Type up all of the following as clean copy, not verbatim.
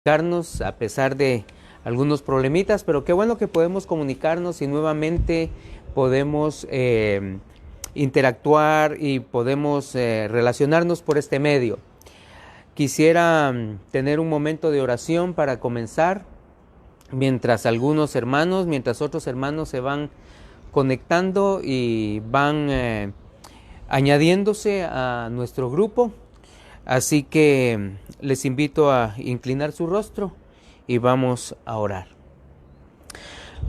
Comunicarnos a pesar de algunos problemitas, pero qué bueno que podemos comunicarnos y nuevamente podemos interactuar y podemos relacionarnos por este medio. Quisiera tener un momento de oración para comenzar, mientras otros hermanos se van conectando y van añadiéndose a nuestro grupo. Así que les invito a inclinar su rostro y vamos a orar.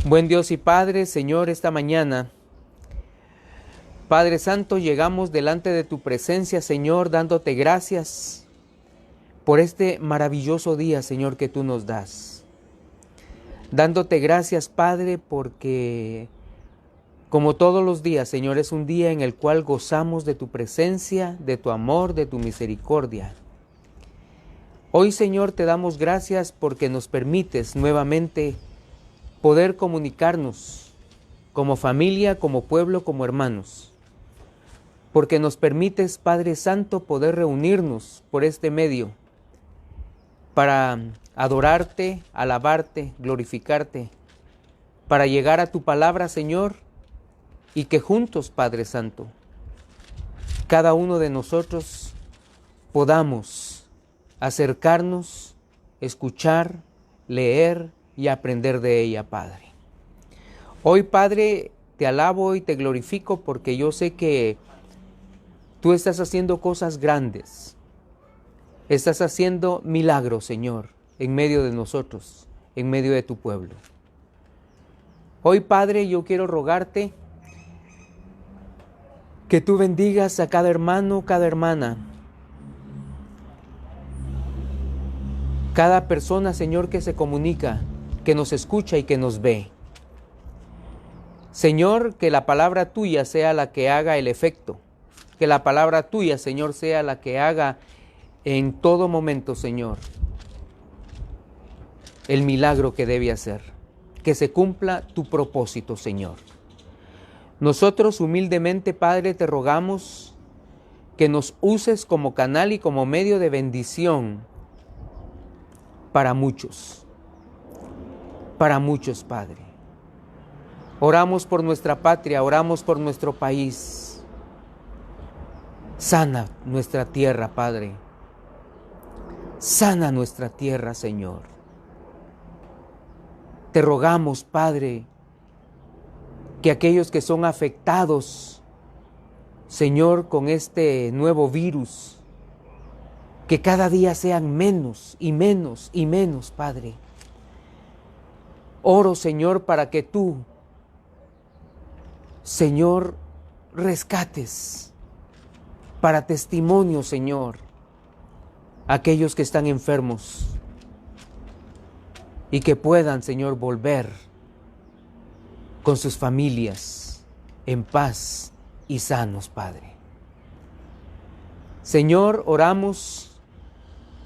Buen Dios y Padre, Señor, esta mañana, Padre Santo, llegamos delante de tu presencia, Señor, dándote gracias por este maravilloso día, Señor, que tú nos das. Dándote gracias, Padre, porque como todos los días, Señor, es un día en el cual gozamos de tu presencia, de tu amor, de tu misericordia. Hoy, Señor, te damos gracias porque nos permites nuevamente poder comunicarnos como familia, como pueblo, como hermanos. Porque nos permites, Padre Santo, poder reunirnos por este medio para adorarte, alabarte, glorificarte, para llegar a tu palabra, Señor, y que juntos, Padre Santo, cada uno de nosotros podamos acercarnos, escuchar, leer y aprender de ella, Padre. Hoy, Padre, te alabo y te glorifico porque yo sé que tú estás haciendo cosas grandes. Estás haciendo milagros, Señor, en medio de nosotros, en medio de tu pueblo. Hoy, Padre, yo quiero rogarte que tú bendigas a cada hermano, cada hermana, cada persona, Señor, que se comunica, que nos escucha y que nos ve. Señor, que la palabra tuya sea la que haga el efecto. Que la palabra tuya, Señor, sea la que haga en todo momento, Señor, el milagro que debe hacer. Que se cumpla tu propósito, Señor. Nosotros humildemente, Padre, te rogamos que nos uses como canal y como medio de bendición para muchos, Padre. Oramos por nuestra patria, oramos por nuestro país. Sana nuestra tierra, Padre. Sana nuestra tierra, Señor. Te rogamos, Padre, que aquellos que son afectados, Señor, con este nuevo virus, que cada día sean menos y menos y menos, Padre. Oro, Señor, para que tú, Señor, rescates para testimonio, Señor, aquellos que están enfermos y que puedan, Señor, volver con sus familias en paz y sanos, Padre. Señor, oramos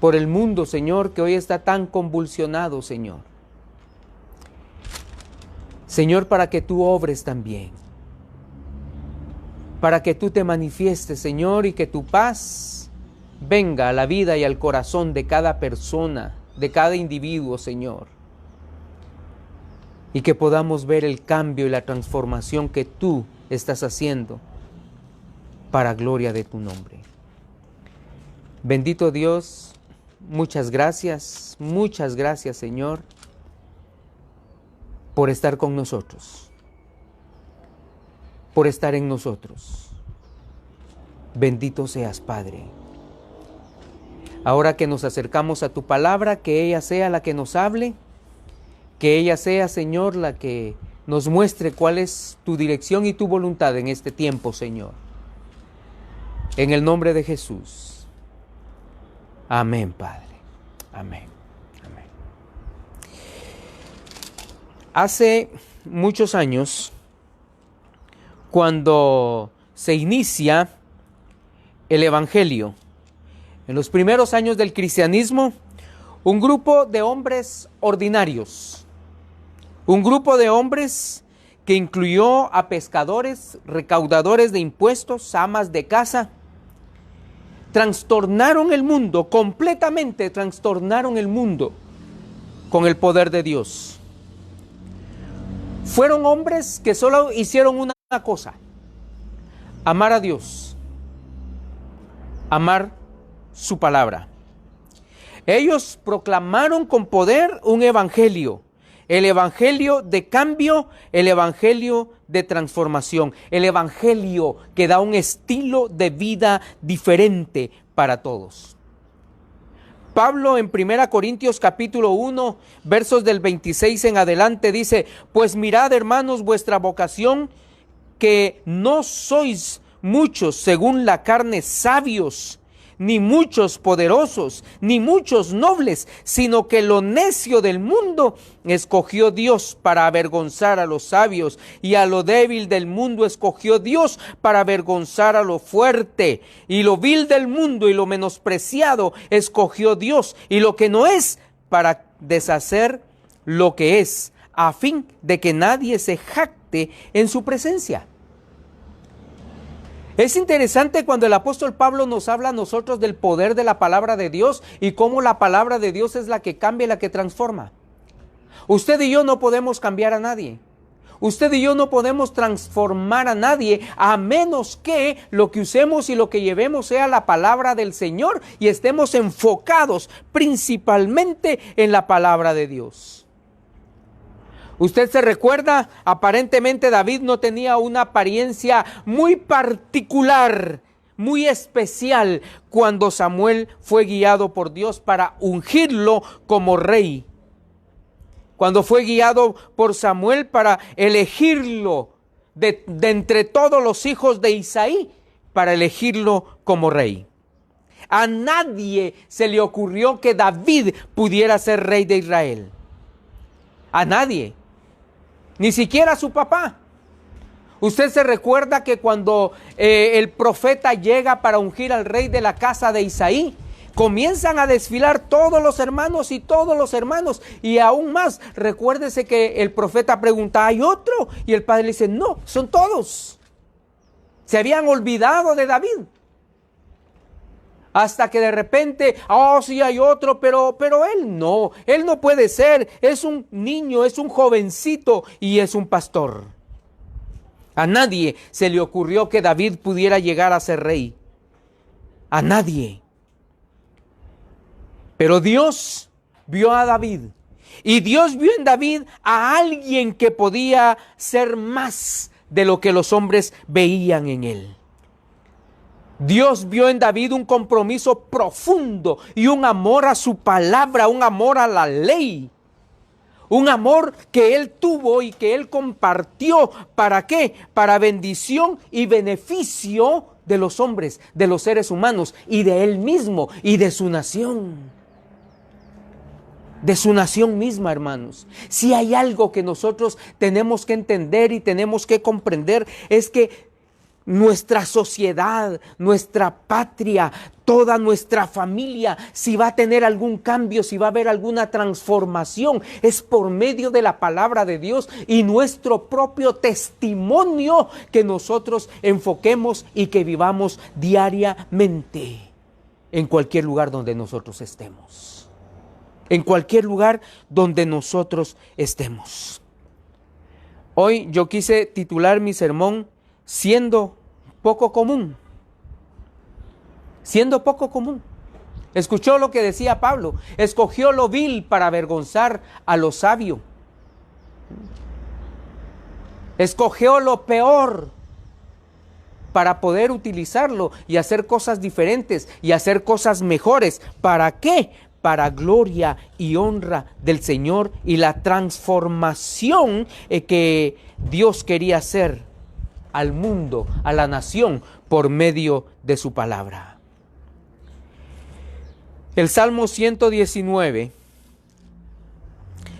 por el mundo, Señor, que hoy está tan convulsionado, Señor. Señor, para que tú obres también, para que tú te manifiestes, Señor, y que tu paz venga a la vida y al corazón de cada persona, de cada individuo, Señor. Y que podamos ver el cambio y la transformación que tú estás haciendo para gloria de tu nombre. Bendito Dios, muchas gracias, Señor, por estar con nosotros, por estar en nosotros. Bendito seas, Padre. Ahora que nos acercamos a tu palabra, que ella sea la que nos hable, que ella sea, Señor, la que nos muestre cuál es tu dirección y tu voluntad en este tiempo, Señor. En el nombre de Jesús. Amén, Padre. Amén. Amén. Hace muchos años, cuando se inicia el Evangelio, en los primeros años del cristianismo, un grupo de hombres ordinarios, un grupo de hombres que incluyó a pescadores, recaudadores de impuestos, amas de casa, trastornaron el mundo, completamente trastornaron el mundo con el poder de Dios. Fueron hombres que solo hicieron una cosa: amar a Dios, amar su palabra. Ellos proclamaron con poder un evangelio, el evangelio de cambio, el evangelio de transformación, el evangelio que da un estilo de vida diferente para todos. Pablo en 1 Corintios capítulo 1, versos del 26 en adelante dice: pues mirad, hermanos, vuestra vocación, que no sois muchos según la carne sabios, ni muchos poderosos, ni muchos nobles, sino que lo necio del mundo escogió Dios para avergonzar a los sabios, y a lo débil del mundo escogió Dios para avergonzar a lo fuerte, y lo vil del mundo y lo menospreciado escogió Dios, y lo que no es, para deshacer lo que es, a fin de que nadie se jacte en su presencia. Es interesante cuando el apóstol Pablo nos habla a nosotros del poder de la palabra de Dios y cómo la palabra de Dios es la que cambia y la que transforma. Usted y yo no podemos cambiar a nadie. Usted y yo no podemos transformar a nadie a menos que lo que usemos y lo que llevemos sea la palabra del Señor y estemos enfocados principalmente en la palabra de Dios. Usted se recuerda, aparentemente David no tenía una apariencia muy particular, muy especial, cuando Samuel fue guiado por Dios para ungirlo como rey. Cuando fue guiado por Samuel para elegirlo de entre todos los hijos de Isaí, para elegirlo como rey. A nadie se le ocurrió que David pudiera ser rey de Israel. A nadie. Ni siquiera a su papá. Usted se recuerda que cuando el profeta llega para ungir al rey de la casa de Isaí, comienzan a desfilar todos los hermanos y aún más. Recuérdese que el profeta pregunta: ¿hay otro? Y el padre le dice: no, son todos. Se habían olvidado de David. Hasta que de repente, sí hay otro, pero él no puede ser, es un niño, es un jovencito y es un pastor. A nadie se le ocurrió que David pudiera llegar a ser rey. A nadie. Pero Dios vio a David y Dios vio en David a alguien que podía ser más de lo que los hombres veían en él. Dios vio en David un compromiso profundo y un amor a su palabra, un amor a la ley. Un amor que él tuvo y que él compartió. ¿Para qué? Para bendición y beneficio de los hombres, de los seres humanos y de él mismo y de su nación. De su nación misma, hermanos. Si hay algo que nosotros tenemos que entender y tenemos que comprender, es que nuestra sociedad, nuestra patria, toda nuestra familia, si va a tener algún cambio, si va a haber alguna transformación, es por medio de la palabra de Dios y nuestro propio testimonio que nosotros enfoquemos y que vivamos diariamente en cualquier lugar donde nosotros estemos. En cualquier lugar donde nosotros estemos. Hoy yo quise titular mi sermón siendo poco común. Siendo poco común. Escuchó lo que decía Pablo. Escogió lo vil para avergonzar a lo sabio. Escogió lo peor para poder utilizarlo y hacer cosas diferentes y hacer cosas mejores. ¿Para qué? Para gloria y honra del Señor y la transformación que Dios quería hacer al mundo, a la nación, por medio de su palabra. El Salmo 119,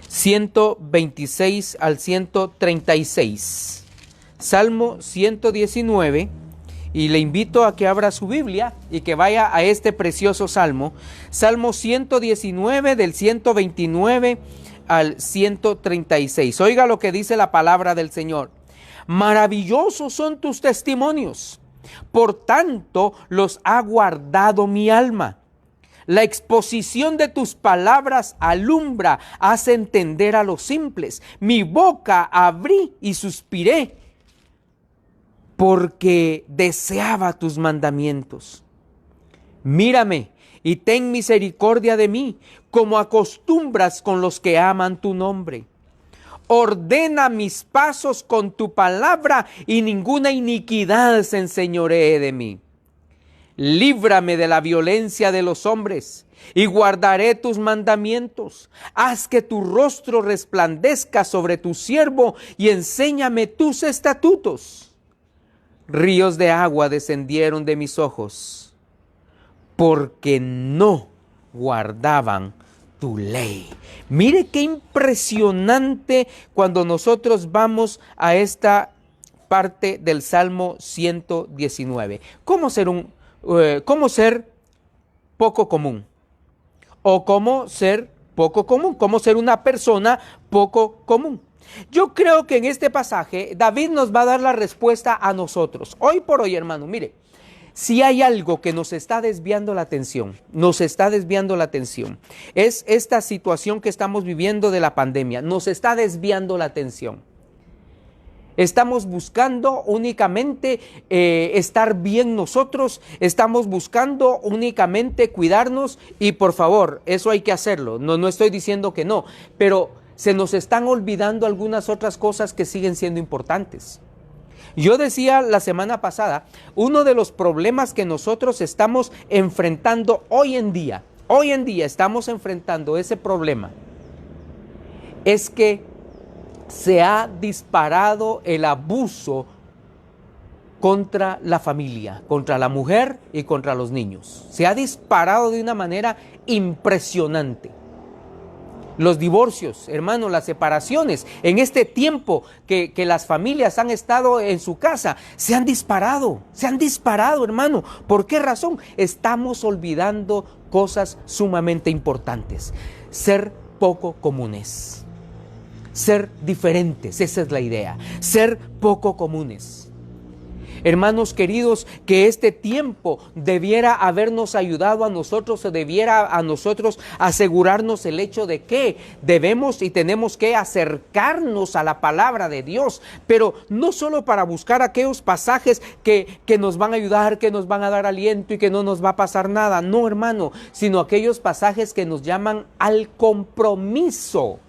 126 al 136. Salmo 119, y le invito a que abra su Biblia y que vaya a este precioso salmo. Salmo 119 del 129 al 136. Oiga lo que dice la palabra del Señor. Maravillosos son tus testimonios, por tanto los ha guardado mi alma. La exposición de tus palabras alumbra, hace entender a los simples. Mi boca abrí y suspiré, porque deseaba tus mandamientos. Mírame y ten misericordia de mí, como acostumbras con los que aman tu nombre. Ordena mis pasos con tu palabra, y ninguna iniquidad se enseñoree de mí. Líbrame de la violencia de los hombres, y guardaré tus mandamientos. Haz que tu rostro resplandezca sobre tu siervo, y enséñame tus estatutos. Ríos de agua descendieron de mis ojos, porque no guardaban tu ley. Mire qué impresionante cuando nosotros vamos a esta parte del Salmo 119. ¿Cómo ser poco común? ¿O cómo ser poco común? ¿Cómo ser una persona poco común? Yo creo que en este pasaje David nos va a dar la respuesta a nosotros. Hoy por hoy, hermano, mire, si hay algo que nos está desviando la atención, es esta situación que estamos viviendo de la pandemia, nos está desviando la atención. Estamos buscando únicamente estar bien nosotros, estamos buscando únicamente cuidarnos, y por favor, eso hay que hacerlo, no estoy diciendo que no, pero se nos están olvidando algunas otras cosas que siguen siendo importantes. Yo decía la semana pasada, uno de los problemas que nosotros estamos enfrentando hoy en día estamos enfrentando ese problema, es que se ha disparado el abuso contra la familia, contra la mujer y contra los niños. Se ha disparado de una manera impresionante. Los divorcios, hermano, las separaciones, en este tiempo que las familias han estado en su casa, se han disparado, hermano. ¿Por qué razón? Estamos olvidando cosas sumamente importantes. Ser poco comunes, ser diferentes, esa es la idea, ser poco comunes. Hermanos queridos, que este tiempo debiera habernos ayudado a nosotros, o debiera a nosotros asegurarnos el hecho de que debemos y tenemos que acercarnos a la palabra de Dios, pero no solo para buscar aquellos pasajes que nos van a ayudar, que nos van a dar aliento y que no nos va a pasar nada, no, hermano, sino aquellos pasajes que nos llaman al compromiso,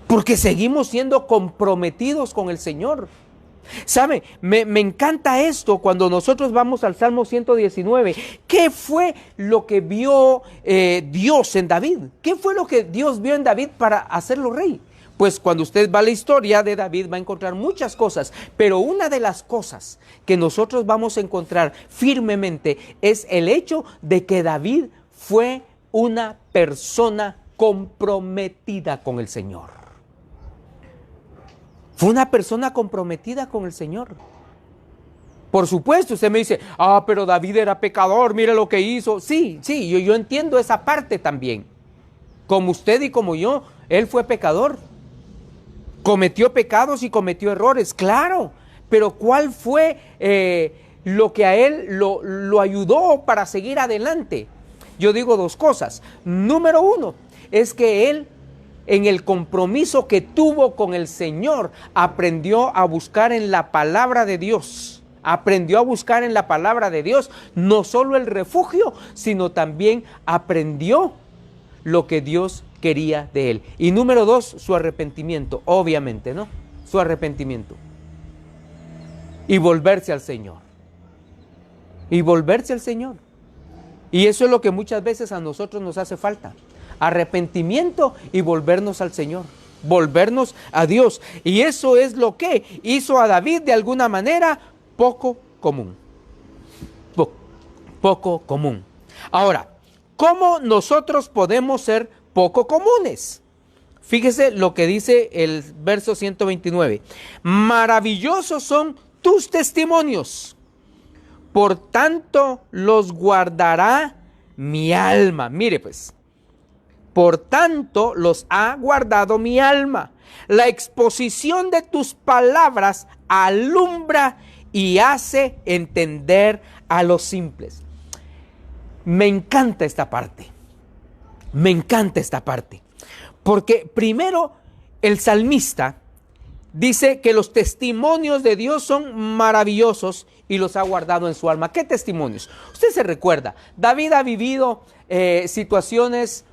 porque seguimos siendo comprometidos con el Señor. ¿Sabe? Me encanta esto cuando nosotros vamos al Salmo 119. ¿Qué fue lo que vio Dios en David? ¿Qué fue lo que Dios vio en David para hacerlo rey? Pues cuando usted va a la historia de David va a encontrar muchas cosas, pero una de las cosas que nosotros vamos a encontrar firmemente es el hecho de que David fue una persona comprometida con el Señor. Fue una persona comprometida con el Señor. Por supuesto, usted me dice, pero David era pecador, mire lo que hizo. Sí, yo entiendo esa parte también. Como usted y como yo, él fue pecador. Cometió pecados y cometió errores, claro. Pero ¿cuál fue lo que a él lo ayudó para seguir adelante? Yo digo dos cosas. Número uno, es que él, en el compromiso que tuvo con el Señor, aprendió a buscar en la palabra de Dios. Aprendió a buscar en la palabra de Dios no solo el refugio, sino también aprendió lo que Dios quería de él. Y número dos, su arrepentimiento, obviamente, ¿no? Su arrepentimiento. Y volverse al Señor. Y volverse al Señor. Y eso es lo que muchas veces a nosotros nos hace falta. Arrepentimiento y volvernos al Señor, volvernos a Dios. Y eso es lo que hizo a David de alguna manera poco común. Poco común. Ahora, ¿cómo nosotros podemos ser poco comunes? Fíjese lo que dice el verso 129. Maravillosos son tus testimonios, por tanto los guardará mi alma. Mire pues. Por tanto, los ha guardado mi alma. La exposición de tus palabras alumbra y hace entender a los simples. Me encanta esta parte. Me encanta esta parte. Porque primero el salmista dice que los testimonios de Dios son maravillosos y los ha guardado en su alma. ¿Qué testimonios? Usted se recuerda, David ha vivido situaciones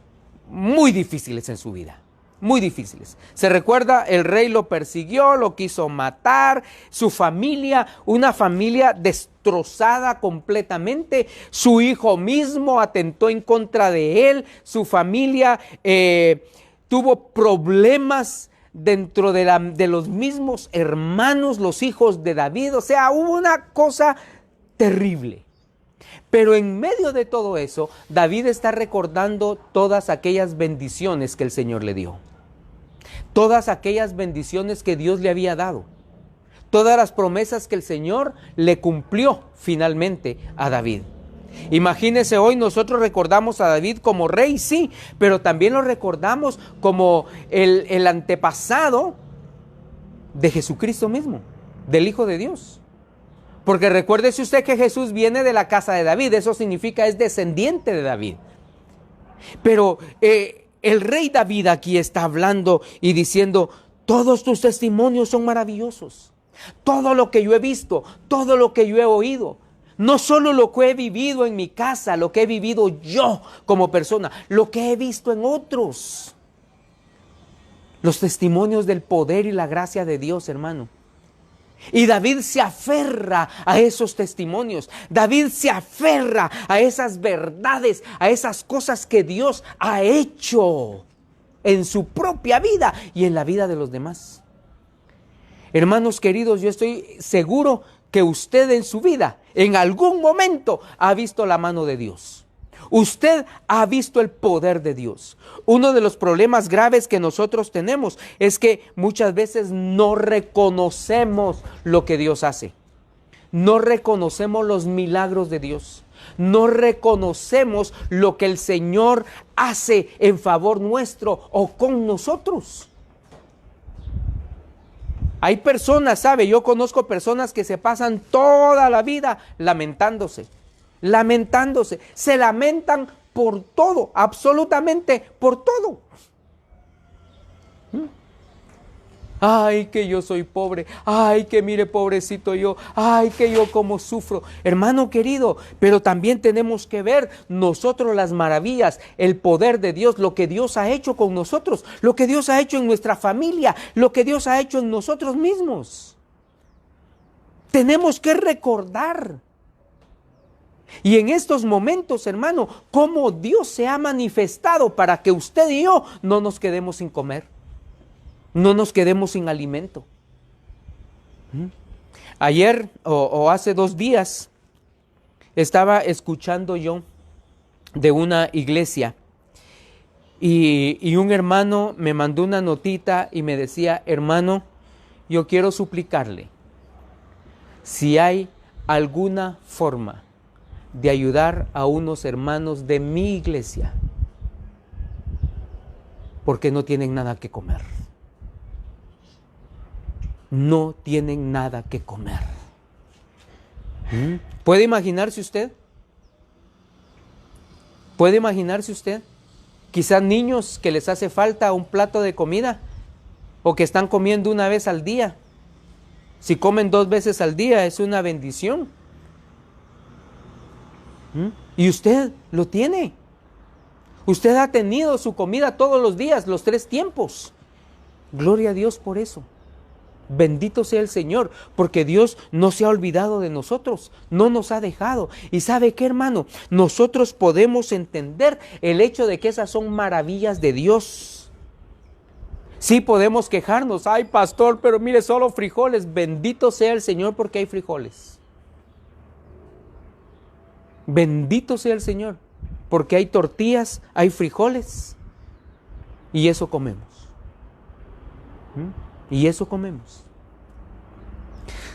muy difíciles en su vida. Muy difíciles. Se recuerda, el rey lo persiguió, lo quiso matar, su familia, una familia destrozada completamente, su hijo mismo atentó en contra de él, su familia tuvo problemas dentro de los mismos hermanos, los hijos de David, o sea, hubo una cosa terrible. Pero en medio de todo eso, David está recordando todas aquellas bendiciones que el Señor le dio. Todas aquellas bendiciones que Dios le había dado. Todas las promesas que el Señor le cumplió finalmente a David. Imagínese, hoy nosotros recordamos a David como rey, sí, pero también lo recordamos como el antepasado de Jesucristo mismo, del Hijo de Dios. Porque recuérdese usted que Jesús viene de la casa de David, eso significa es descendiente de David. Pero el rey David aquí está hablando y diciendo, todos tus testimonios son maravillosos. Todo lo que yo he visto, todo lo que yo he oído, no solo lo que he vivido en mi casa, lo que he vivido yo como persona, lo que he visto en otros. Los testimonios del poder y la gracia de Dios, hermano. Y David se aferra a esos testimonios. David se aferra a esas verdades, a esas cosas que Dios ha hecho en su propia vida y en la vida de los demás. Hermanos queridos, yo estoy seguro que usted en su vida, en algún momento, ha visto la mano de Dios. Usted ha visto el poder de Dios. Uno de los problemas graves que nosotros tenemos es que muchas veces no reconocemos lo que Dios hace. No reconocemos los milagros de Dios. No reconocemos lo que el Señor hace en favor nuestro o con nosotros. Hay personas, ¿sabe? Yo conozco personas que se pasan toda la vida lamentándose. Se lamentan por todo, absolutamente por todo. Ay, que yo soy pobre, ay, que mire, pobrecito yo, ay, que yo cómo sufro. Hermano querido, pero también tenemos que ver nosotros las maravillas, el poder de Dios, lo que Dios ha hecho con nosotros, lo que Dios ha hecho en nuestra familia, lo que Dios ha hecho en nosotros mismos. Tenemos que recordar. Y en estos momentos, hermano, cómo Dios se ha manifestado para que usted y yo no nos quedemos sin comer, no nos quedemos sin alimento. Ayer o hace 2 días estaba escuchando yo de una iglesia y un hermano me mandó una notita y me decía, hermano, yo quiero suplicarle si hay alguna forma de ayudar a unos hermanos de mi iglesia, porque no tienen nada que comer. No tienen nada que comer. ¿Puede imaginarse usted? ¿Puede imaginarse usted? Quizás niños que les hace falta un plato de comida, o que están comiendo una vez al día. Si comen 2 veces al día es una bendición. Y usted lo tiene. Usted ha tenido su comida todos los días, los 3 tiempos. Gloria a Dios por eso. Bendito sea el Señor, porque Dios no se ha olvidado de nosotros, no nos ha dejado. Y ¿sabe qué, hermano? Nosotros podemos entender el hecho de que esas son maravillas de Dios. Sí podemos quejarnos, ay pastor, pero mire, solo frijoles. Bendito sea el Señor porque hay frijoles. Bendito sea el Señor, porque hay tortillas, hay frijoles, y eso comemos. Y eso comemos.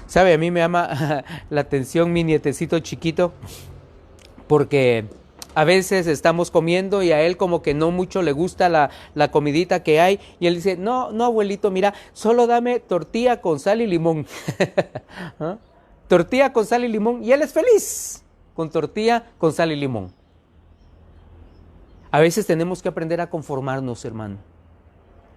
¿Sabe? A mí me llama la atención mi nietecito chiquito, porque a veces estamos comiendo y a él como que no mucho le gusta la comidita que hay, y él dice, no, abuelito, mira, solo dame tortilla con sal y limón. Tortilla con sal y limón, y él es feliz con tortilla con sal y limón. A veces tenemos que aprender a conformarnos, hermano.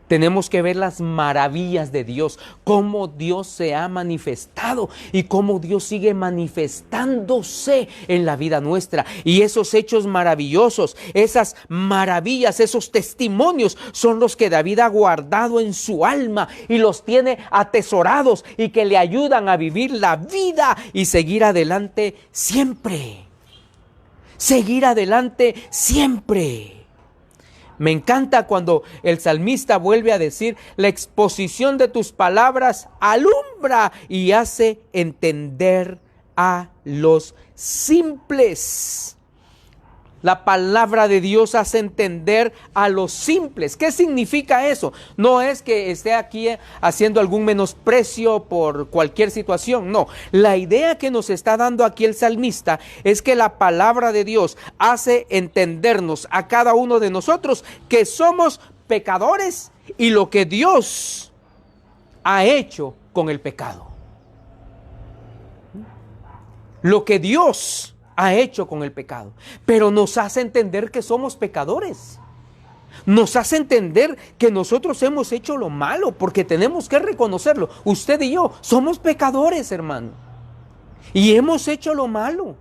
Tenemos que ver las maravillas de Dios, cómo Dios se ha manifestado y cómo Dios sigue manifestándose en la vida nuestra. Y esos hechos maravillosos, esas maravillas, esos testimonios son los que David ha guardado en su alma y los tiene atesorados y que le ayudan a vivir la vida y seguir adelante siempre. Seguir adelante siempre. Me encanta cuando el salmista vuelve a decir: la exposición de tus palabras alumbra y hace entender a los simples. La palabra de Dios hace entender a los simples. ¿Qué significa eso? No es que esté aquí haciendo algún menosprecio por cualquier situación. No, la idea que nos está dando aquí el salmista es que la palabra de Dios hace entendernos a cada uno de nosotros que somos pecadores y lo que Dios ha hecho con el pecado. Lo que Dios ha hecho con el pecado, pero nos hace entender que somos pecadores. Nos hace entender que nosotros hemos hecho lo malo, porque tenemos que reconocerlo. Usted y yo somos pecadores, hermano, y hemos hecho lo malo.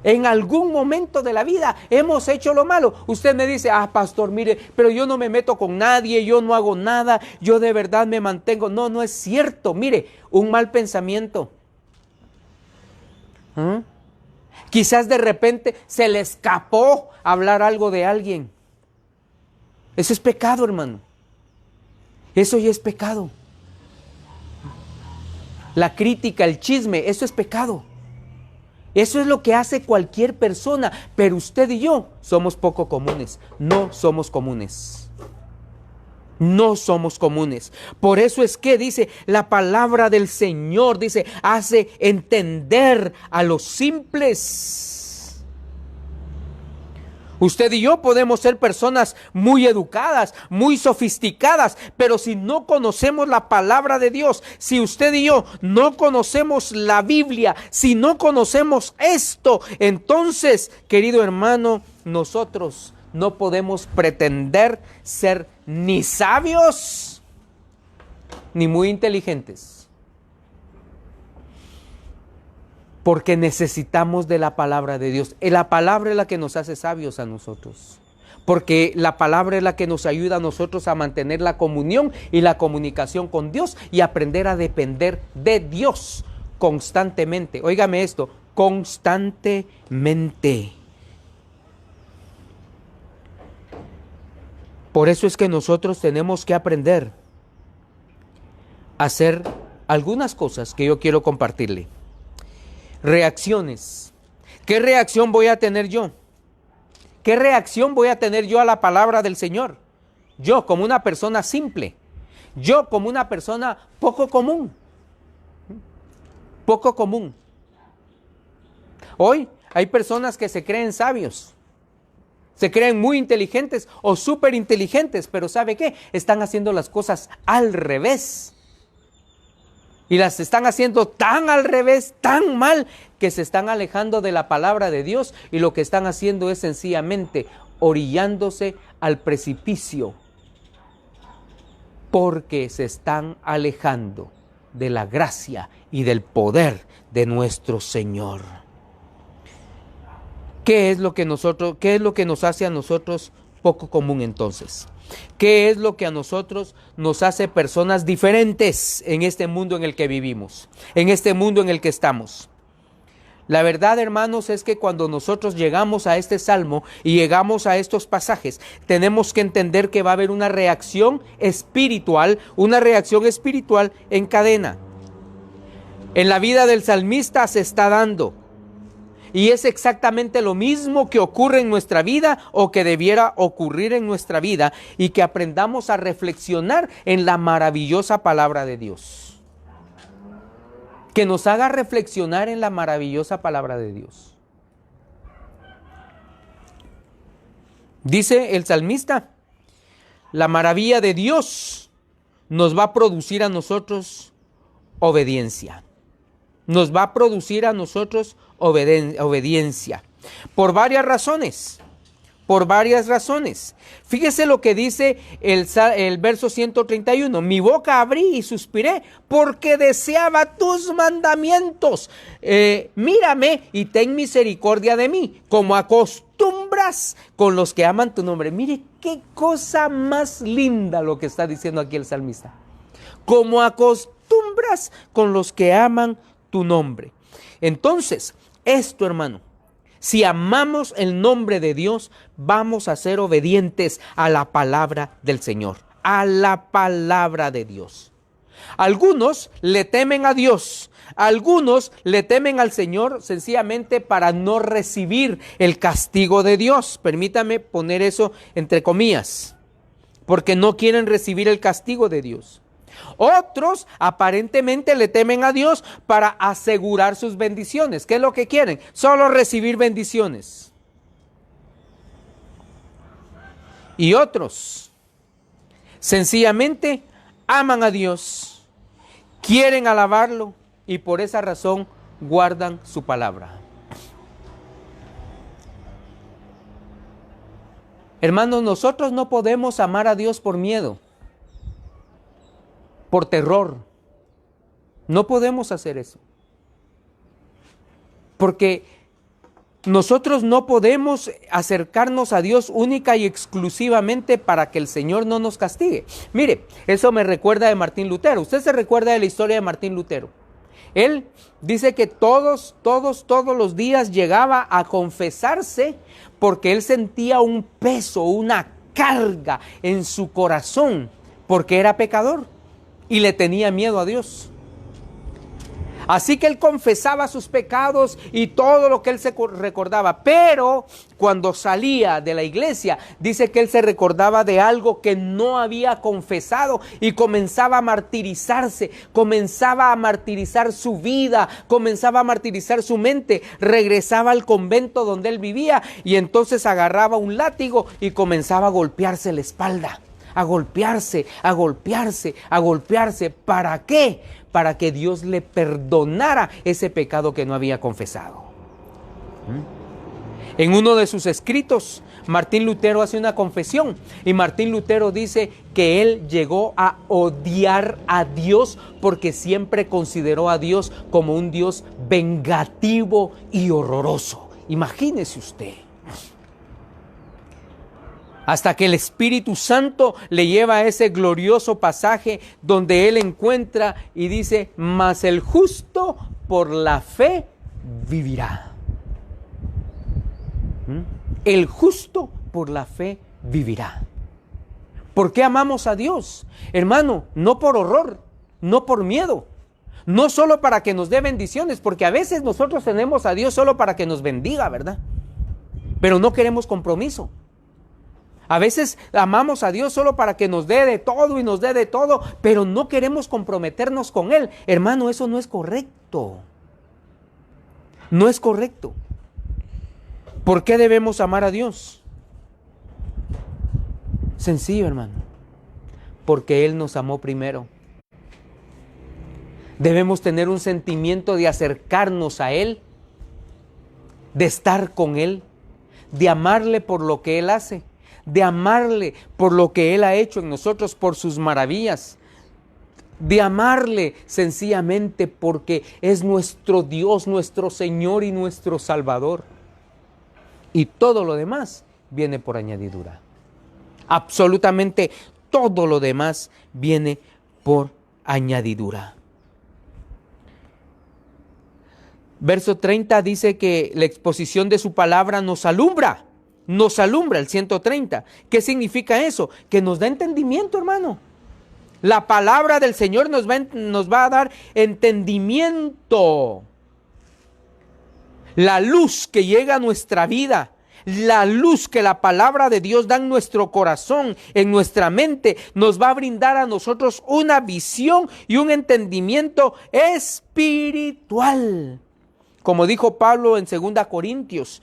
En algún momento de la vida hemos hecho lo malo. Usted me dice: pastor, mire, pero yo no me meto con nadie, yo no hago nada, yo de verdad me mantengo. No, no es cierto. Mire, un mal pensamiento. Quizás de repente se le escapó hablar algo de alguien. Eso es pecado, hermano. Eso ya es pecado. La crítica, el chisme, eso es pecado. Eso es lo que hace cualquier persona. Pero usted y yo somos poco comunes. No somos comunes. No somos comunes. Por eso es que dice la palabra del Señor, dice, hace entender a los simples. Usted y yo podemos ser personas muy educadas, muy sofisticadas, pero si no conocemos la palabra de Dios, si usted y yo no conocemos la Biblia, si no conocemos esto, entonces, querido hermano, nosotros no podemos pretender ser ni sabios ni muy inteligentes, porque necesitamos de la palabra de Dios. Y la palabra es la que nos hace sabios a nosotros, porque la palabra es la que nos ayuda a nosotros a mantener la comunión y la comunicación con Dios y aprender a depender de Dios constantemente. Óigame esto, constantemente. Por eso es que nosotros tenemos que aprender a hacer algunas cosas que yo quiero compartirle. Reacciones. ¿Qué reacción voy a tener yo? ¿Qué reacción voy a tener yo a la palabra del Señor? Yo como una persona simple. Yo como una persona poco común. Poco común. Hoy hay personas que se creen sabios. Se creen muy inteligentes o súper inteligentes, pero ¿sabe qué? Están haciendo las cosas al revés. Y las están haciendo tan al revés, tan mal, que se están alejando de la palabra de Dios y lo que están haciendo es sencillamente orillándose al precipicio, porque se están alejando de la gracia y del poder de nuestro Señor. ¿Qué es lo que nos hace a nosotros poco común entonces? ¿Qué es lo que a nosotros nos hace personas diferentes en este mundo en el que vivimos, en este mundo en el que estamos? La verdad, hermanos, es que cuando nosotros llegamos a este salmo y llegamos a estos pasajes, tenemos que entender que va a haber una reacción espiritual en cadena. En la vida del salmista se está dando. Y es exactamente lo mismo que ocurre en nuestra vida o que debiera ocurrir en nuestra vida, y que aprendamos a reflexionar en la maravillosa palabra de Dios. Que nos haga reflexionar en la maravillosa palabra de Dios. Dice el salmista, la maravilla de Dios nos va a producir a nosotros obediencia. Nos va a producir a nosotros obediencia. Por varias razones. por varias razones. Fíjese lo que dice el verso 131. Mi boca abrí y suspiré porque deseaba tus mandamientos. Mírame y ten misericordia de mí, como acostumbras con los que aman tu nombre. Mire qué cosa más linda lo que está diciendo aquí el salmista. Como acostumbras con los que aman tu nombre. Entonces, esto, hermano, si amamos el nombre de Dios, vamos a ser obedientes a la palabra del Señor, a la palabra de Dios. Algunos le temen a Dios, algunos le temen al Señor sencillamente para no recibir el castigo de Dios. Permítame poner eso entre comillas, porque no quieren recibir el castigo de Dios. Otros aparentemente le temen a Dios para asegurar sus bendiciones. ¿Qué es lo que quieren? Solo recibir bendiciones. Y otros sencillamente aman a Dios, quieren alabarlo y por esa razón guardan su palabra. Hermanos, nosotros no podemos amar a Dios por miedo, por terror. No podemos hacer eso. Porque nosotros no podemos acercarnos a Dios única y exclusivamente para que el Señor no nos castigue. Mire, eso me recuerda de Martín Lutero. Usted se recuerda de la historia de Martín Lutero. Él dice que todos los días llegaba a confesarse porque él sentía un peso, una carga en su corazón, porque era pecador y le tenía miedo a Dios. Así que él confesaba sus pecados y todo lo que él se recordaba. Pero cuando salía de la iglesia, dice que él se recordaba de algo que no había confesado y comenzaba a martirizarse, comenzaba a martirizar su vida, comenzaba a martirizar su mente. Regresaba al convento donde él vivía y entonces agarraba un látigo y comenzaba a golpearse la espalda. A golpearse. ¿Para qué? Para que Dios le perdonara ese pecado que no había confesado. En uno de sus escritos, Martín Lutero hace una confesión y Martín Lutero dice que él llegó a odiar a Dios porque siempre consideró a Dios como un Dios vengativo y horroroso. Imagínese usted. Hasta que el Espíritu Santo le lleva a ese glorioso pasaje donde él encuentra y dice, mas el justo por la fe vivirá. El justo por la fe vivirá. ¿Por qué amamos a Dios? Hermano, no por horror, no por miedo. No solo para que nos dé bendiciones, porque a veces nosotros tenemos a Dios solo para que nos bendiga, ¿verdad? Pero no queremos compromiso. A veces amamos a Dios solo para que nos dé de todo y nos dé de todo, pero no queremos comprometernos con Él. Hermano, eso no es correcto. No es correcto. ¿Por qué debemos amar a Dios? Sencillo, hermano. Porque Él nos amó primero. Debemos tener un sentimiento de acercarnos a Él, de estar con Él, de amarle por lo que Él hace, de amarle por lo que Él ha hecho en nosotros, por sus maravillas, de amarle sencillamente porque es nuestro Dios, nuestro Señor y nuestro Salvador. Y todo lo demás viene por añadidura. Absolutamente todo lo demás viene por añadidura. Verso 30 dice que la exposición de su palabra nos alumbra, el 130. ¿Qué significa eso? Que nos da entendimiento, hermano. La palabra del Señor nos va a dar entendimiento. La luz que llega a nuestra vida, la luz que la palabra de Dios da en nuestro corazón, en nuestra mente, nos va a brindar a nosotros una visión y un entendimiento espiritual. Como dijo Pablo en 2 Corintios,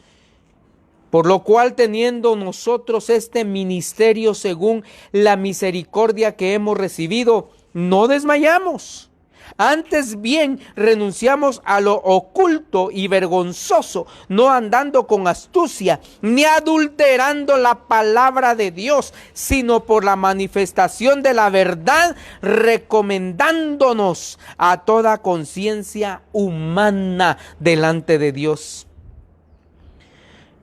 por lo cual teniendo nosotros este ministerio según la misericordia que hemos recibido, no desmayamos. Antes bien, renunciamos a lo oculto y vergonzoso, no andando con astucia, ni adulterando la palabra de Dios, sino por la manifestación de la verdad, recomendándonos a toda conciencia humana delante de Dios.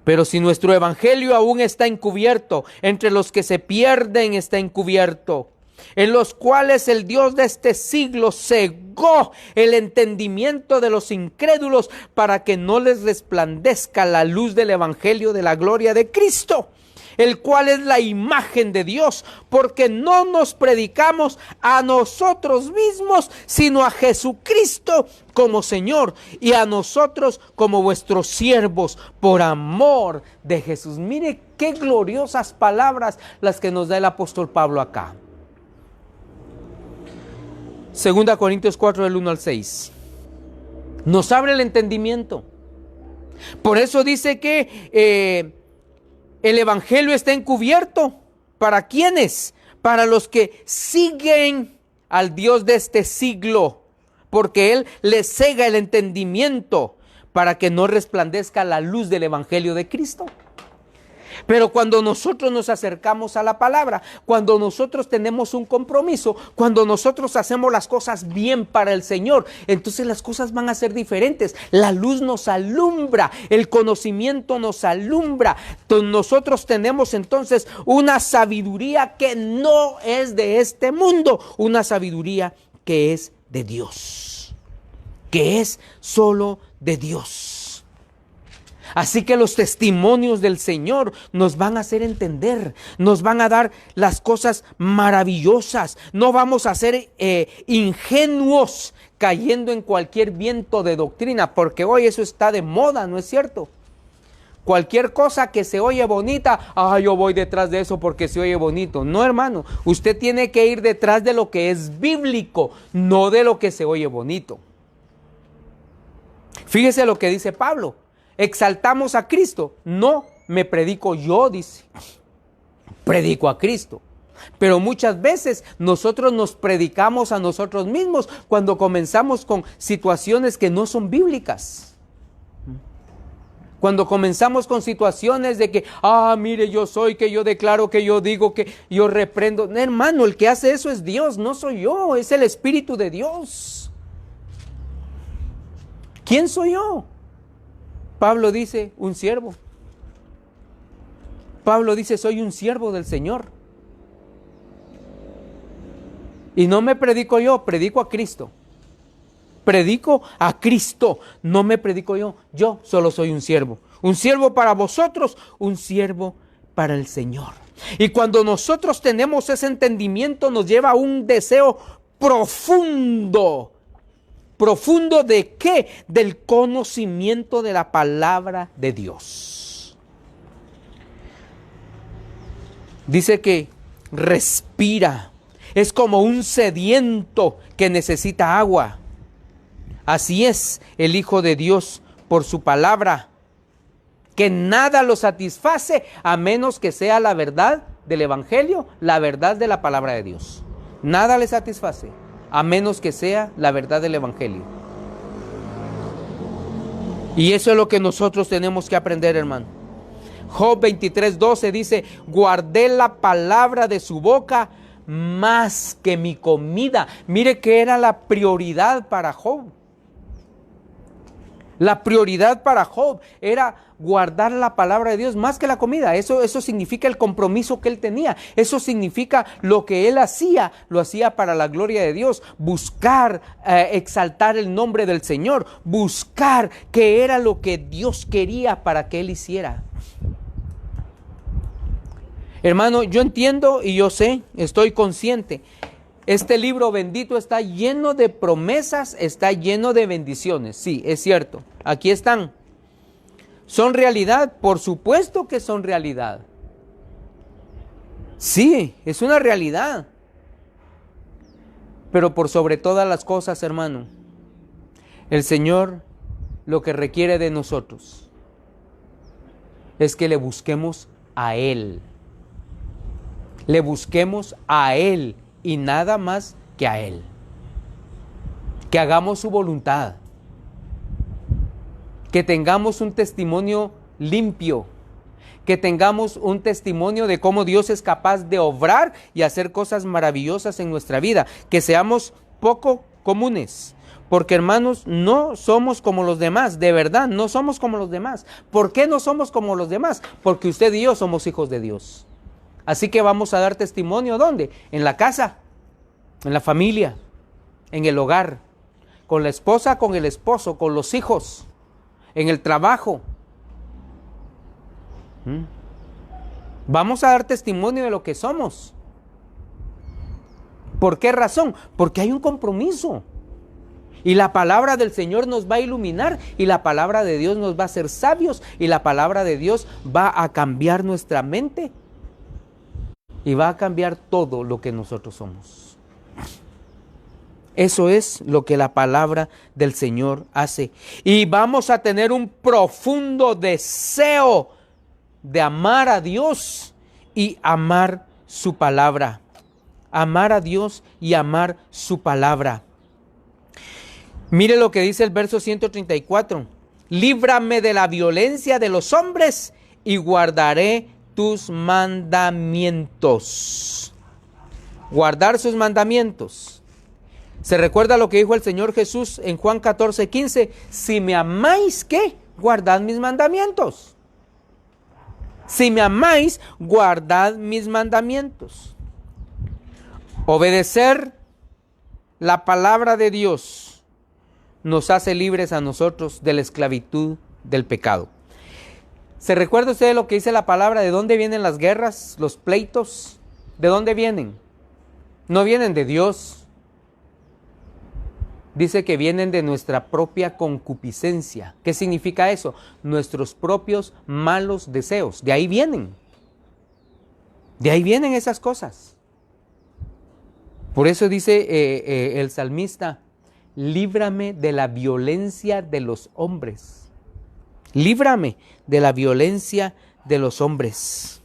Pero si nuestro evangelio aún está encubierto, entre los que se pierden está encubierto, en los cuales el Dios de este siglo cegó el entendimiento de los incrédulos para que no les resplandezca la luz del evangelio de la gloria de Cristo, el cual es la imagen de Dios, porque no nos predicamos a nosotros mismos, sino a Jesucristo como Señor y a nosotros como vuestros siervos por amor de Jesús. Mire qué gloriosas palabras las que nos da el apóstol Pablo acá. 2 Corintios 4, del 1 al 6. Nos abre el entendimiento. Por eso dice que el evangelio está encubierto. ¿Para quiénes? Para los que siguen al Dios de este siglo, porque Él les cega el entendimiento para que no resplandezca la luz del evangelio de Cristo. Pero cuando nosotros nos acercamos a la palabra, cuando nosotros tenemos un compromiso, cuando nosotros hacemos las cosas bien para el Señor, entonces las cosas van a ser diferentes. La luz nos alumbra, el conocimiento nos alumbra. Nosotros tenemos entonces una sabiduría que no es de este mundo, una sabiduría que es de Dios, que es solo de Dios. Así que los testimonios del Señor nos van a hacer entender, nos van a dar las cosas maravillosas. No vamos a ser ingenuos cayendo en cualquier viento de doctrina, porque hoy eso está de moda, ¿no es cierto? Cualquier cosa que se oye bonita, yo voy detrás de eso porque se oye bonito. No, hermano, usted tiene que ir detrás de lo que es bíblico, no de lo que se oye bonito. Fíjese lo que dice Pablo. Exaltamos a Cristo. No me predico yo, dice. Predico a Cristo. Pero muchas veces nosotros nos predicamos a nosotros mismos cuando comenzamos con situaciones que no son bíblicas. Cuando comenzamos con situaciones de que, mire, yo soy, que yo declaro, que yo digo, que yo reprendo. No, hermano, el que hace eso es Dios, no soy yo, es el Espíritu de Dios. ¿Quién soy yo? Pablo dice, un siervo. Pablo dice, soy un siervo del Señor. Y no me predico yo, predico a Cristo. Predico a Cristo, no me predico yo. Yo solo soy un siervo. Un siervo para vosotros, un siervo para el Señor. Y cuando nosotros tenemos ese entendimiento, nos lleva a un deseo profundo. ¿Profundo de qué? Del conocimiento de la palabra de Dios. Dice que respira. Es como un sediento que necesita agua. Así es el Hijo de Dios por su palabra, que nada lo satisface a menos que sea la verdad del Evangelio, la verdad de la palabra de Dios. Nada le satisface a menos que sea la verdad del Evangelio. Y eso es lo que nosotros tenemos que aprender, hermano. Job 23:12 dice, guardé la palabra de su boca más que mi comida. Mire que era la prioridad para Job. La prioridad para Job era guardar la palabra de Dios más que la comida. Eso significa el compromiso que él tenía. Eso significa lo que él hacía, lo hacía para la gloria de Dios. Buscar, exaltar el nombre del Señor. Buscar qué era lo que Dios quería para que él hiciera. Hermano, yo entiendo y yo sé, estoy consciente. Este libro bendito está lleno de promesas, está lleno de bendiciones. Sí, es cierto. Aquí están. ¿Son realidad? Por supuesto que son realidad. Sí, es una realidad. Pero por sobre todas las cosas, hermano, el Señor lo que requiere de nosotros es que le busquemos a Él. Le busquemos a Él. Y nada más que a Él. que hagamos su voluntad, que tengamos un testimonio limpio, que tengamos un testimonio de cómo Dios es capaz de obrar y hacer cosas maravillosas en nuestra vida, que seamos poco comunes, porque hermanos, no somos como los demás, de verdad, no somos como los demás. ¿Por qué no somos como los demás? Porque usted y yo somos hijos de Dios. Así que vamos a dar testimonio, ¿dónde? En la casa, en la familia, en el hogar, con la esposa, con el esposo, con los hijos, en el trabajo. Vamos a dar testimonio de lo que somos. ¿Por qué razón? Porque hay un compromiso. Y la palabra del Señor nos va a iluminar, y la palabra de Dios nos va a hacer sabios, y la palabra de Dios va a cambiar nuestra mente y va a cambiar todo lo que nosotros somos. Eso es lo que la palabra del Señor hace. Y vamos a tener un profundo deseo de amar a Dios y amar su palabra. Amar a Dios y amar su palabra. Mire lo que dice el verso 134. Líbrame de la violencia de los hombres y guardaré tus mandamientos. Guardar sus mandamientos. ¿Se recuerda lo que dijo el Señor Jesús en Juan 14:15? Si me amáis, ¿qué? Guardad mis mandamientos. Si me amáis, guardad mis mandamientos. Obedecer la palabra de Dios nos hace libres a nosotros de la esclavitud del pecado. ¿Se recuerda usted lo que dice la palabra? ¿De dónde vienen las guerras, los pleitos? ¿De dónde vienen? No vienen de Dios. Dice que vienen de nuestra propia concupiscencia. ¿Qué significa eso? Nuestros propios malos deseos. De ahí vienen. De ahí vienen esas cosas. Por eso dice el salmista, líbrame de la violencia de los hombres. Líbrame de la violencia de los hombres.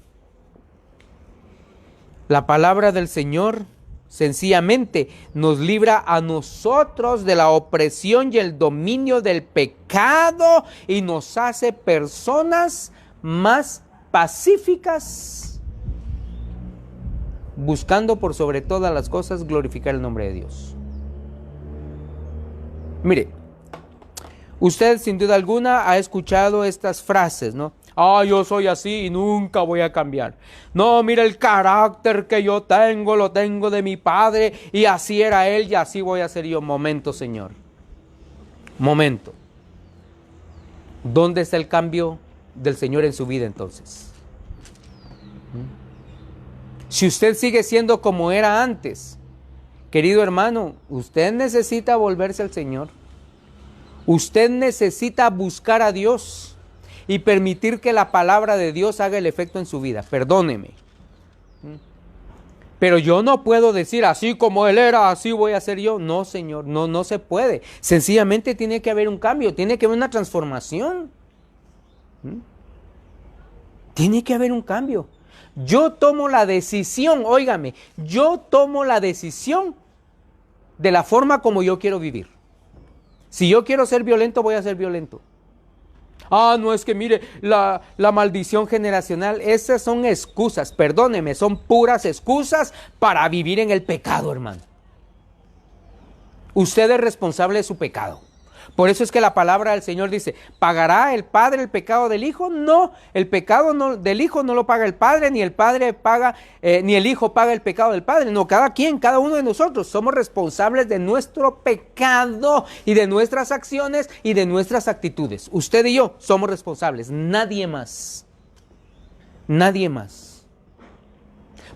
La palabra del Señor sencillamente nos libra a nosotros de la opresión y el dominio del pecado y nos hace personas más pacíficas, buscando por sobre todas las cosas glorificar el nombre de Dios. Mire, usted sin duda alguna ha escuchado estas frases, ¿no? Yo soy así y nunca voy a cambiar. No, mira el carácter que yo tengo, lo tengo de mi padre y así era él y así voy a ser yo. Momento, Señor. Momento. ¿Dónde está el cambio del Señor en su vida entonces? Si usted sigue siendo como era antes, querido hermano, usted necesita volverse al Señor. Usted necesita buscar a Dios y permitir que la palabra de Dios haga el efecto en su vida. Perdóneme. Pero yo no puedo decir así como él era, así voy a ser yo. No, Señor, no se puede. Sencillamente tiene que haber un cambio, tiene que haber una transformación. Tiene que haber un cambio. Yo tomo la decisión, óigame, yo tomo la decisión de la forma como yo quiero vivir. Si yo quiero ser violento, voy a ser violento. No es que mire, la maldición generacional, esas son excusas, perdóneme, son puras excusas para vivir en el pecado, hermano. Usted es responsable de su pecado. Por eso es que la palabra del Señor dice, ¿pagará el Padre el pecado del Hijo? No, el pecado del Hijo no lo paga el Padre, ni el Padre paga, ni el Hijo paga el pecado del Padre. No, cada uno de nosotros somos responsables de nuestro pecado y de nuestras acciones y de nuestras actitudes. Usted y yo somos responsables, nadie más. Nadie más.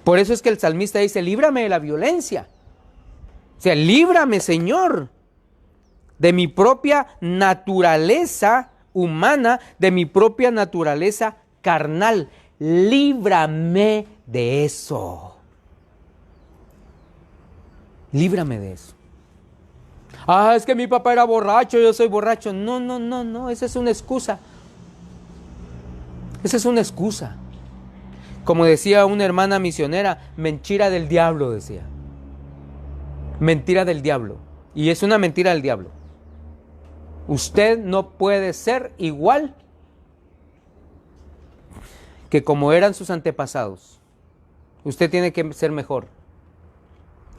Por eso es que el salmista dice, líbrame de la violencia. O sea, líbrame, Señor, de mi propia naturaleza humana, de mi propia naturaleza carnal. Líbrame de eso. Líbrame de eso. Es que mi papá era borracho, yo soy borracho. No, esa es una excusa. Esa es una excusa. Como decía una hermana misionera, mentira del diablo, decía. Mentira del diablo. Y es una mentira del diablo. Usted no puede ser igual que como eran sus antepasados. Usted tiene que ser mejor.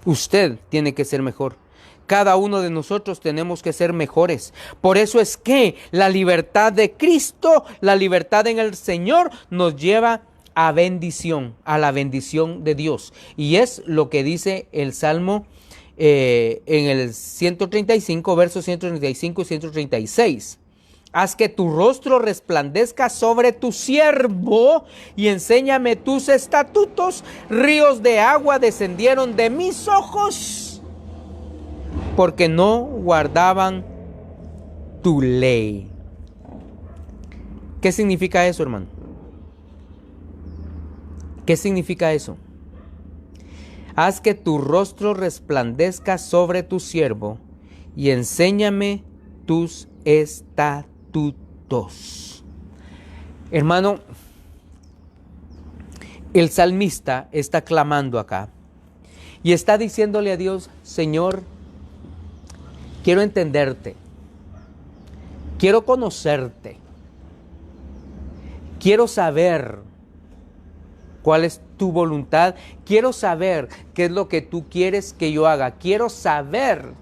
Usted tiene que ser mejor. Cada uno de nosotros tenemos que ser mejores. Por eso es que la libertad de Cristo, la libertad en el Señor, nos lleva a bendición, a la bendición de Dios. Y es lo que dice el Salmo en el 135, versos 135 y 136. Haz que tu rostro resplandezca sobre tu siervo y enséñame tus estatutos. Ríos de agua descendieron de mis ojos porque no guardaban tu ley. ¿Qué significa eso, hermano? ¿Qué significa eso? Haz que tu rostro resplandezca sobre tu siervo y enséñame tus estatutos. Hermano, el salmista está clamando acá y está diciéndole a Dios: Señor, quiero entenderte, quiero conocerte, quiero saber cuál es tu voluntad, quiero saber qué es lo que tú quieres que yo haga, quiero saber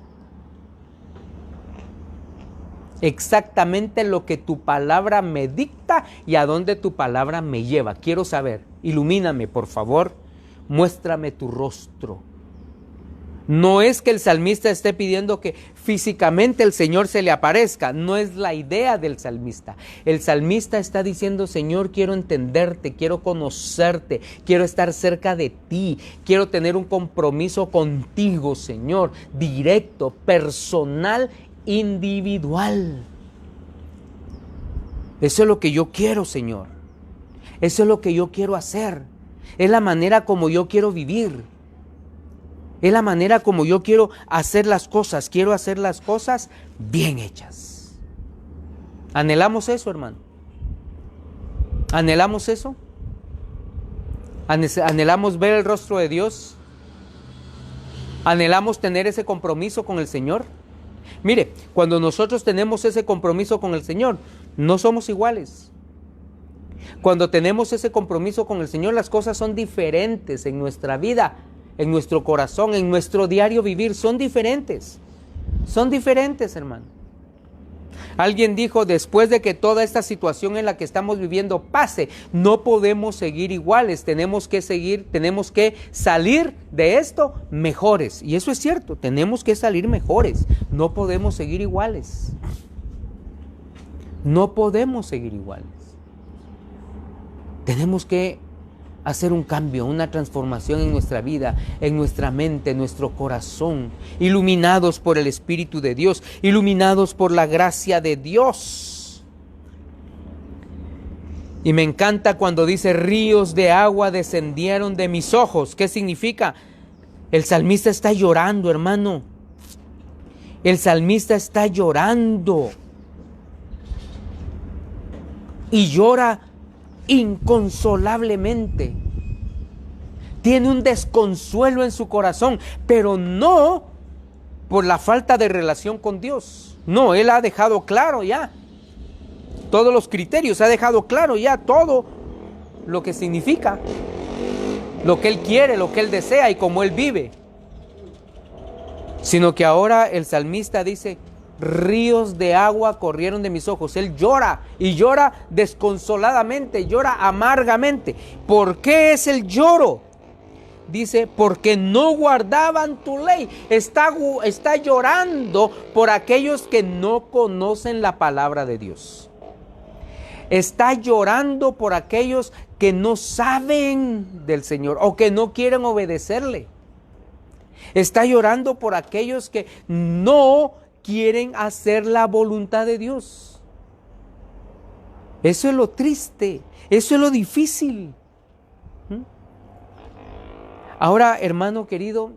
exactamente lo que tu palabra me dicta y a dónde tu palabra me lleva. Quiero saber, ilumíname por favor, muéstrame tu rostro. No es que el salmista esté pidiendo que físicamente el Señor se le aparezca, no es la idea del salmista. El salmista está diciendo: Señor, quiero entenderte, quiero conocerte, quiero estar cerca de ti, quiero tener un compromiso contigo, Señor, directo, personal, individual. Eso es lo que yo quiero, Señor. Eso es lo que yo quiero hacer. Es la manera como yo quiero vivir. Es la manera como yo quiero hacer las cosas. Quiero hacer las cosas bien hechas. ¿Anhelamos eso, hermano? ¿Anhelamos eso? ¿Anhelamos ver el rostro de Dios? ¿Anhelamos tener ese compromiso con el Señor? Mire, cuando nosotros tenemos ese compromiso con el Señor, no somos iguales. Cuando tenemos ese compromiso con el Señor, las cosas son diferentes en nuestra vida, en nuestro corazón, en nuestro diario vivir. Son diferentes. Son diferentes, hermano. Alguien dijo: después de que toda esta situación en la que estamos viviendo pase, no podemos seguir iguales. Tenemos que salir de esto mejores. Y eso es cierto, tenemos que salir mejores. No podemos seguir iguales. No podemos seguir iguales. Tenemos que hacer un cambio, una transformación en nuestra vida, en nuestra mente, en nuestro corazón, iluminados por el Espíritu de Dios, iluminados por la gracia de Dios. Y me encanta cuando dice: ríos de agua descendieron de mis ojos. ¿Qué significa? El salmista está llorando, hermano. El salmista está llorando. Y llora inconsolablemente. Tiene un desconsuelo en su corazón, pero no por la falta de relación con Dios. No, él ha dejado claro ya todos los criterios, ha dejado claro ya todo lo que significa, lo que él quiere, lo que él desea y cómo él vive. Sino que ahora el salmista dice: ríos de agua corrieron de mis ojos. Él llora y llora desconsoladamente, llora amargamente. ¿Por qué es el lloro? Dice: porque no guardaban tu ley. Está llorando por aquellos que no conocen la palabra de Dios. Está llorando por aquellos que no saben del Señor o que no quieren obedecerle. Está llorando por aquellos que no quieren hacer la voluntad de Dios. Eso es lo triste, eso es lo difícil. Ahora, hermano querido,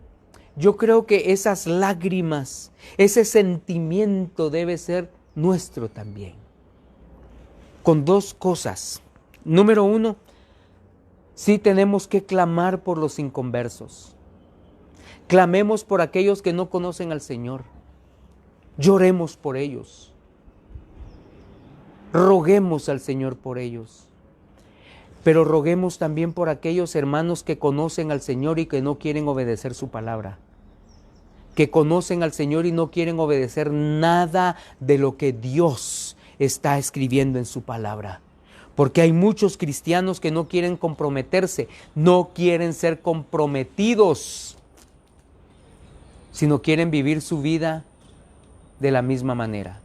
yo creo que esas lágrimas, ese sentimiento debe ser nuestro también. Con dos cosas. Número uno, sí tenemos que clamar por los inconversos. Clamemos por aquellos que no conocen al Señor. Lloremos por ellos. Roguemos al Señor por ellos. Pero roguemos también por aquellos hermanos que conocen al Señor y que no quieren obedecer su palabra. Que conocen al Señor y no quieren obedecer nada de lo que Dios está escribiendo en su palabra. Porque hay muchos cristianos que no quieren comprometerse, no quieren ser comprometidos, sino quieren vivir su vida de la misma manera.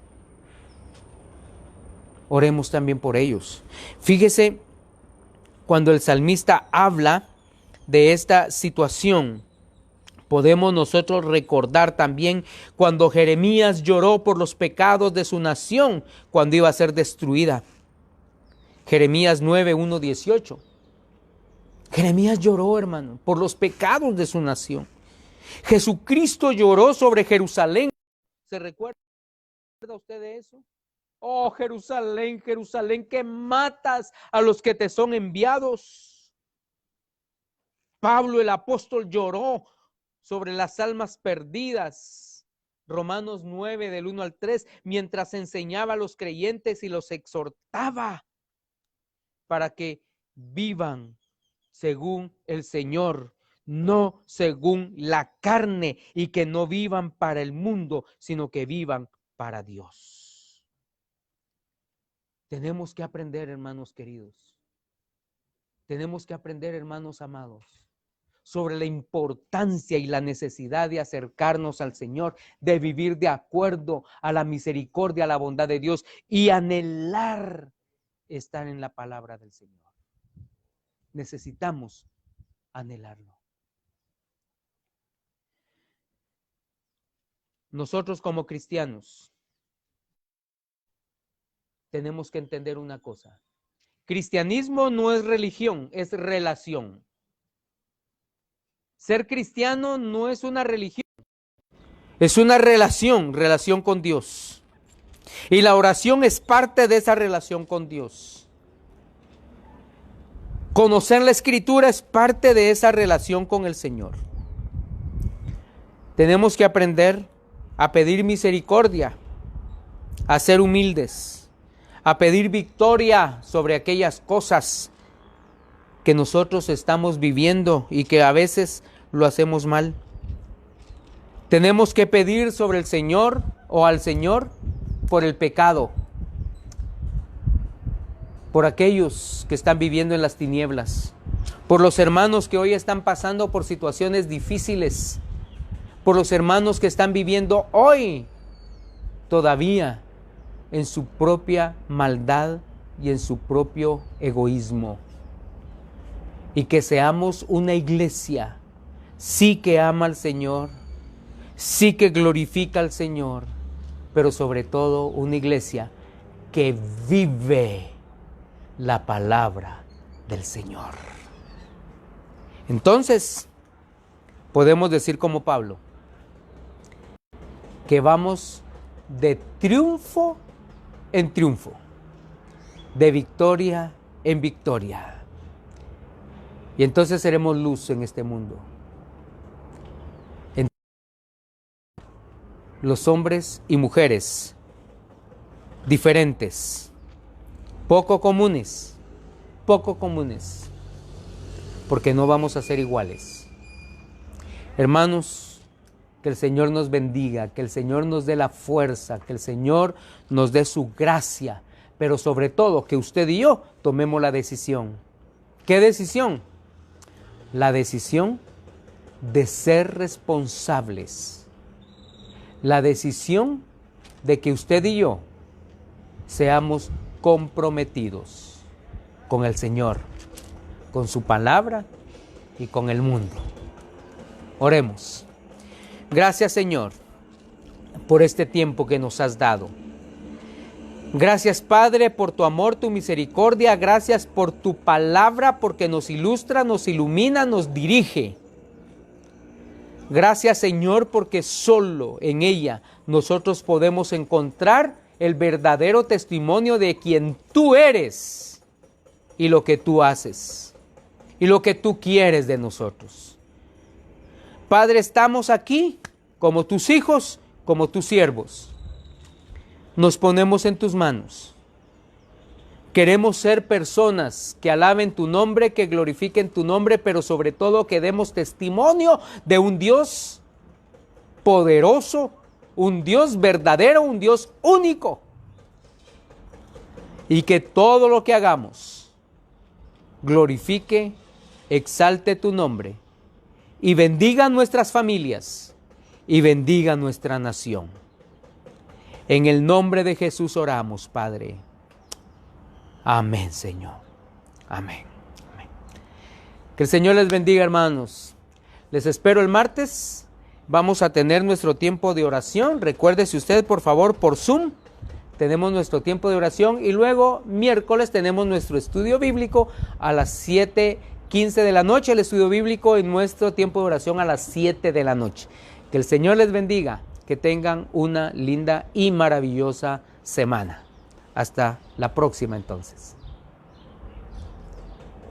Oremos también por ellos. Fíjese, cuando el salmista habla de esta situación, podemos nosotros recordar también cuando Jeremías lloró por los pecados de su nación cuando iba a ser destruida. Jeremías 9:1-18. Jeremías lloró, hermano, por los pecados de su nación. Jesucristo lloró sobre Jerusalén. ¿Se recuerda usted de eso? Oh, Jerusalén, Jerusalén, que matas a los que te son enviados. Pablo el apóstol lloró sobre las almas perdidas. Romanos 9 del 1 al 3, mientras enseñaba a los creyentes y los exhortaba para que vivan según el Señor, no según la carne, y que no vivan para el mundo, sino que vivan para Dios. Tenemos que aprender, hermanos queridos. Tenemos que aprender, hermanos amados, sobre la importancia y la necesidad de acercarnos al Señor, de vivir de acuerdo a la misericordia, a la bondad de Dios y anhelar estar en la palabra del Señor. Necesitamos anhelarlo. Nosotros como cristianos tenemos que entender una cosa. Cristianismo no es religión, es relación. Ser cristiano no es una religión, es una relación con Dios. Y la oración es parte de esa relación con Dios. Conocer la Escritura es parte de esa relación con el Señor. Tenemos que aprender a pedir misericordia, a ser humildes, a pedir victoria sobre aquellas cosas que nosotros estamos viviendo y que a veces lo hacemos mal. Tenemos que pedir sobre el Señor o al Señor por el pecado, por aquellos que están viviendo en las tinieblas, por los hermanos que hoy están pasando por situaciones difíciles, por los hermanos que están viviendo hoy todavía en su propia maldad y en su propio egoísmo. Y que seamos una iglesia, sí que ama al Señor, sí que glorifica al Señor, pero sobre todo una iglesia que vive la palabra del Señor. Entonces, podemos decir como Pablo, que vamos de triunfo en triunfo, de victoria en victoria. Y entonces seremos luz en este mundo. Los hombres y mujeres diferentes, poco comunes, porque no vamos a ser iguales. Hermanos, que el Señor nos bendiga, que el Señor nos dé la fuerza, que el Señor nos dé su gracia, pero sobre todo que usted y yo tomemos la decisión. ¿Qué decisión? La decisión de ser responsables. La decisión de que usted y yo seamos comprometidos con el Señor, con su palabra y con el mundo. Oremos. Gracias, Señor, por este tiempo que nos has dado. Gracias, Padre, por tu amor, tu misericordia. Gracias por tu palabra, porque nos ilustra, nos ilumina, nos dirige. Gracias, Señor, porque solo en ella nosotros podemos encontrar el verdadero testimonio de quien tú eres y lo que tú haces y lo que tú quieres de nosotros. Padre, estamos aquí como tus hijos, como tus siervos, nos ponemos en tus manos. Queremos ser personas que alaben tu nombre, que glorifiquen tu nombre, pero sobre todo que demos testimonio de un Dios poderoso, un Dios verdadero, un Dios único. Y que todo lo que hagamos glorifique, exalte tu nombre y bendiga nuestras familias y bendiga nuestra nación. En el nombre de Jesús oramos, Padre. Amén, Señor. Amén. Amén. Que el Señor les bendiga, hermanos. Les espero el martes. Vamos a tener nuestro tiempo de oración. Recuérdese usted, por favor, por Zoom. Tenemos nuestro tiempo de oración y luego miércoles tenemos nuestro estudio bíblico a las 7:15 de la noche. El estudio bíblico en nuestro tiempo de oración a las 7 de la noche. Que el Señor les bendiga. Que tengan una linda y maravillosa semana. Hasta la próxima entonces.